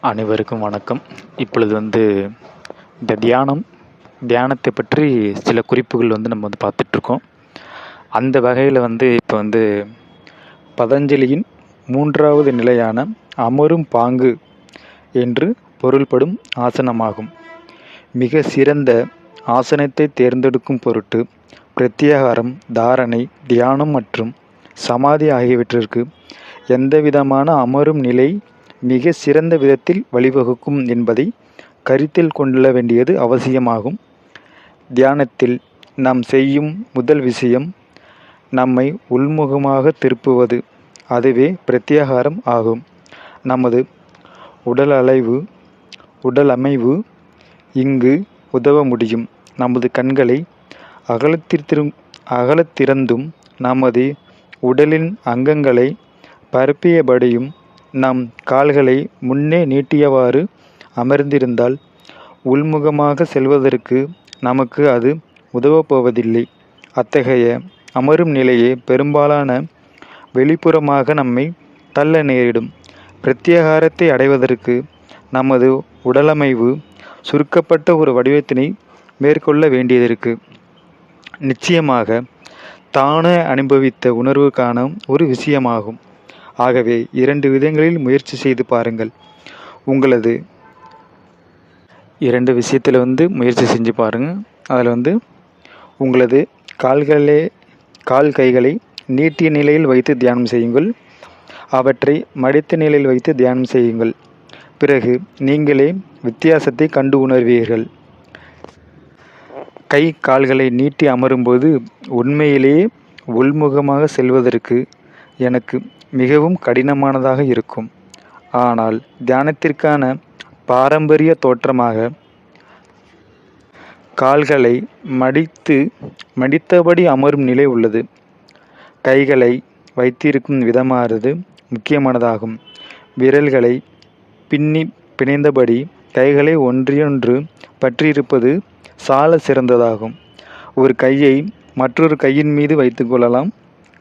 அனைவருக்கும் வணக்கம். இப்பொழுது இந்த தியானத்தை பற்றி சில குறிப்புகள் நம்ம பார்த்துட்ருக்கோம். அந்த வகையில் இப்போ பதஞ்சலியின் 3வது நிலையான அமரும் பாங்கு என்று பொருள்படும் ஆசனமாகும். மிக சிறந்த ஆசனத்தை தேர்ந்தெடுக்கும் பொருட்டு பிரத்யாகாரம், தாரணை, தியானம் மற்றும் சமாதி ஆகியவற்றிற்கு எந்தவிதமான அமரும் நிலை மிக சிறந்த விதத்தில் வழிவகுக்கும் என்பதை கருத்தில் கொள்ள வேண்டியது அவசியமாகும். தியானத்தில் நாம் செய்யும் முதல் விஷயம் நம்மை உள்முகமாக திருப்புவது. அதுவே பிரத்யாகாரம் ஆகும். நமது உடல் அமைவு இங்கு உதவ முடியும். நமது கண்களை அகலத்திறந்தும் நமது உடலின் அங்கங்களை பரப்பியபடியும் நம் கால்களை முன்னே நீட்டியவாறு அமர்ந்திருந்தால் உள்முகமாக செல்வதற்கு நமக்கு அது உதவப்போவதில்லை. அத்தகைய அமரும் நிலையே பெரும்பாலான வெளிப்புறமாக நம்மை தள்ள நேரிடும். பிரத்யாகாரத்தை அடைவதற்கு நமது உடலமைவு சுருக்கப்பட்ட ஒரு வடிவத்தினை மேற்கொள்ள வேண்டியதற்கு நிச்சயமாக தானே அனுபவித்த உணர்வுக்கான ஒரு விஷயமாகும். ஆகவே 2 விதங்களில் முயற்சி செய்து பாருங்கள். உங்களது 2 விஷயத்தில் முயற்சி செஞ்சு பாருங்கள். அதில் உங்களது கால் கைகளை நீட்டிய நிலையில் வைத்து தியானம் செய்யுங்கள். அவற்றை மடித்த நிலையில் வைத்து தியானம் செய்யுங்கள். பிறகு நீங்களே வித்தியாசத்தை கண்டு உணர்வீர்கள். கை கால்களை நீட்டி அமரும்போது உண்மையிலேயே உள்முகமாக செல்வதற்கு எனக்கு மிகவும் கடினமானதாக இருக்கும். ஆனால் தியானத்திற்கான பாரம்பரிய தோற்றமாக கால்களை மடித்தபடி அமரும் நிலை உள்ளது. கைகளை வைத்திருக்கும் விதமானது முக்கியமானதாகும். விரல்களை பிணைந்தபடி கைகளை ஒன்றையொன்று பற்றியிருப்பது சால சிறந்ததாகும். ஒரு கையை மற்றொரு கையின் மீது வைத்துக்கொள்ளலாம்.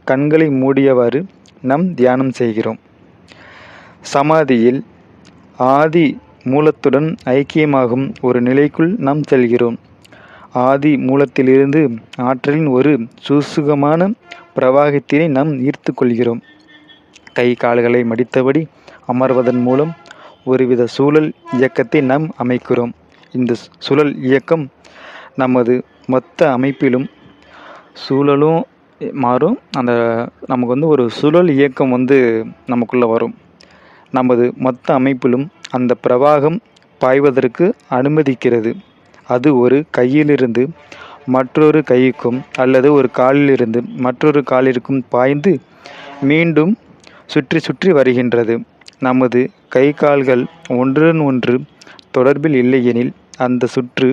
கண்களை மூடியவாறு நாம் தியானம் செய்கிறோம். சமாதியில் ஆதி மூலத்துடன் ஐக்கியமாகும் ஒரு நிலைக்குள் நாம் செல்கிறோம். ஆதி மூலத்திலிருந்து ஆற்றலின் ஒரு சூசுகமான பிரவாகத்தினை நாம் ஈர்த்து கொள்கிறோம். கை கால்களை மடித்தபடி அமர்வதன் மூலம் ஒருவித சூழல் இயக்கத்தை நாம் அமைக்கிறோம். இந்த சுழல் இயக்கம் நமது மொத்த அமைப்பிலும் சூழலும் மாறும். நமக்கு ஒரு சுழல் இயக்கம் நமக்குள்ளே வரும். நமது மொத்த அமைப்பிலும் அந்த பிரவாகம் பாய்வதற்கு அனுமதிக்கிறது. அது ஒரு கையிலிருந்து மற்றொரு கைக்கும் அல்லது ஒரு காலிலிருந்து மற்றொரு காலிற்கும் பாய்ந்து மீண்டும் சுற்றி சுற்றி வருகின்றது. நமது கை கால்கள் ஒன்றுடன் ஒன்று தொடர்பில் இல்லையெனில் அந்த சுற்று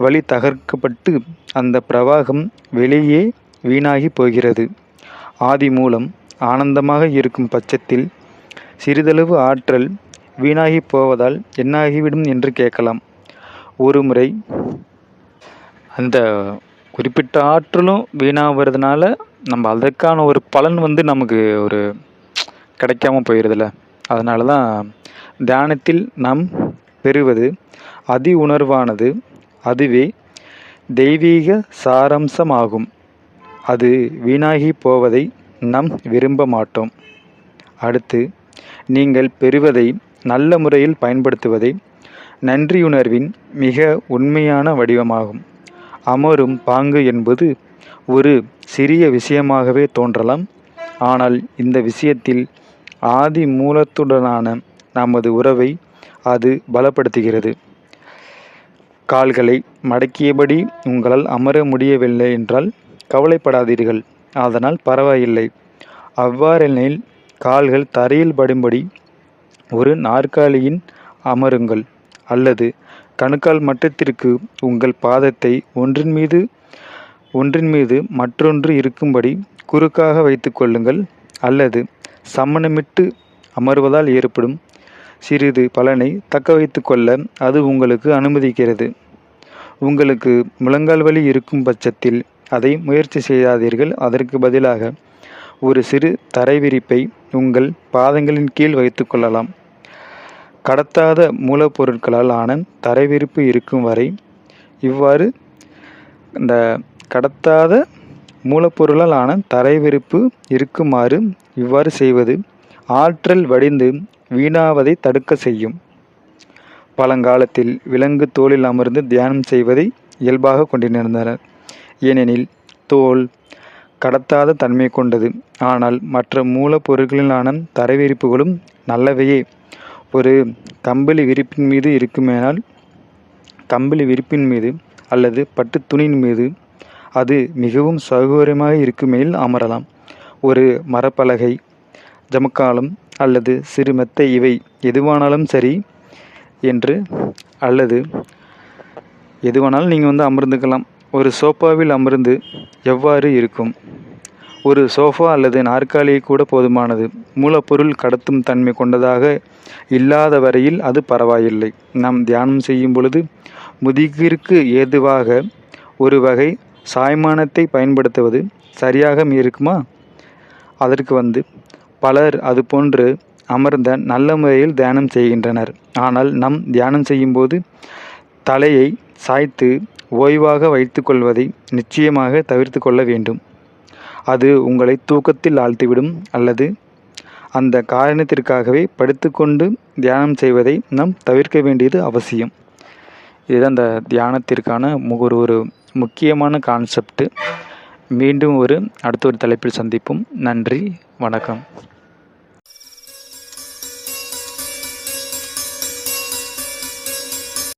வழி தகர்க்கப்பட்டு அந்த பிரவாகம் வெளியே வீணாகி போகிறது. ஆதி மூலம் ஆனந்தமாக இருக்கும் பட்சத்தில் சிறிதளவு ஆற்றல் வீணாகி போவதால் என்னாகிவிடும் என்று கேட்கலாம். ஒரு முறை அந்த குறிப்பிட்ட ஆற்றலும் வீணாகிறதுனால நம்ம அதற்கான ஒரு பலன் நமக்கு ஒரு கிடைக்காம போயிடுதுல்ல. அதனால தான் தியானத்தில் நாம் பெறுவது அதி உணர்வானது. அதுவே தெய்வீக சாரம்சமாகும். அது வீணாகி போவதை நாம் விரும்ப மாட்டோம். அடுத்து நீங்கள் பெறுவதை நல்ல முறையில் பயன்படுத்துவதை நன்றியுணர்வின் மிக உண்மையான வடிவமாகும். அமரும் பாங்கு என்பது ஒரு சிறிய விஷயமாகவே தோன்றலாம். ஆனால் இந்த விஷயத்தில் ஆதி மூலத்துடனான நமது உறவை அது பலப்படுத்துகிறது. கால்களை மடக்கியபடி உங்களால் அமர முடியவில்லை என்றால் கவலைப்படாதீர்கள். அதனால் பரவாயில்லை. அவ்வாறெனில் கால்கள் தரையில் படும்படி ஒரு நாற்காலியின் அமருங்கள். அல்லது கணுக்கால் மட்டத்திற்கு உங்கள் பாதத்தை ஒன்றின் மீது மற்றொன்று இருக்கும்படி குறுக்காக வைத்து கொள்ளுங்கள். அல்லது சமணமிட்டு அமர்வதால் ஏற்படும் சிறிது பலனை தக்க வைத்து கொள்ள அது உங்களுக்கு அனுமதிக்கிறது. உங்களுக்கு முழங்கால் வலி இருக்கும் பட்சத்தில் அதை முயற்சி செய்யாதீர்கள். அதற்கு பதிலாக ஒரு சிறு தரை விரிப்பை உங்கள் பாதங்களின் கீழ் வைத்து கொள்ளலாம். கடத்தாத மூலப்பொருட்களால் ஆன தரைவிரிப்பு இருக்கும் வரை இவ்வாறு இந்த கடத்தாத மூலப்பொருளால் ஆன தரைவிரிப்பு இருக்குமாறு இவ்வாறு செய்வது ஆற்றல் வடிந்து வீணாவதை தடுக்க செய்யும். பழங்காலத்தில் விலங்கு தோலில் அமர்ந்து தியானம் செய்வதை இயல்பாக கொண்டிருந்தனர். ஏனெனில் தோல் கடத்தாத தன்மை கொண்டது. ஆனால் மற்ற மூலப்பொருட்களிலான தரைவிரிப்புகளும் நல்லவையே. ஒரு கம்பளி விரிப்பின் மீது இருக்குமேனால் கம்பளி விரிப்பின் மீது அல்லது பட்டு துணியின் மீது அது மிகவும் சௌகரியமாக இருக்குமேல் அமரலாம். ஒரு மரப்பலகை, ஜமுக்காலம் அல்லது சிறு மெத்தை இவை எதுவானாலும் சரி என்று அல்லது எதுவானாலும் நீங்கள் அமர்ந்துக்கலாம். ஒரு சோஃபாவில் அமர்ந்து எவ்வாறு இருக்கும்? ஒரு சோஃபா அல்லது நாற்காலியை கூட போதுமானது. மூலப்பொருள் கடத்தும் தன்மை கொண்டதாக இல்லாத வரையில் அது பரவாயில்லை. நாம் தியானம் செய்யும் பொழுது முதுகிற்கு ஏதுவாக ஒரு வகை சாய்மானத்தை பயன்படுத்துவது சரியாக இருக்குமா? அதற்கு பலர் அது போன்று அமர்ந்த நல்ல முறையில் தியானம் செய்கின்றனர். ஆனால் நம் தியானம் செய்யும்போது தலையை சாய்த்து ஓய்வாக வைத்து கொள்வதை நிச்சயமாக தவிர்த்து கொள்ள வேண்டும். அது உங்களை தூக்கத்தில் ஆழ்த்திவிடும். அல்லது அந்த காரணத்திற்காகவே படுத்துக்கொண்டு தியானம் செய்வதை நாம் தவிர்க்க வேண்டியது அவசியம். இதுதான் அந்த தியானத்திற்கான ஒரு முக்கியமான கான்செப்ட். மீண்டும் அடுத்த ஒரு தலைப்பில் சந்திப்போம். நன்றி, வணக்கம்.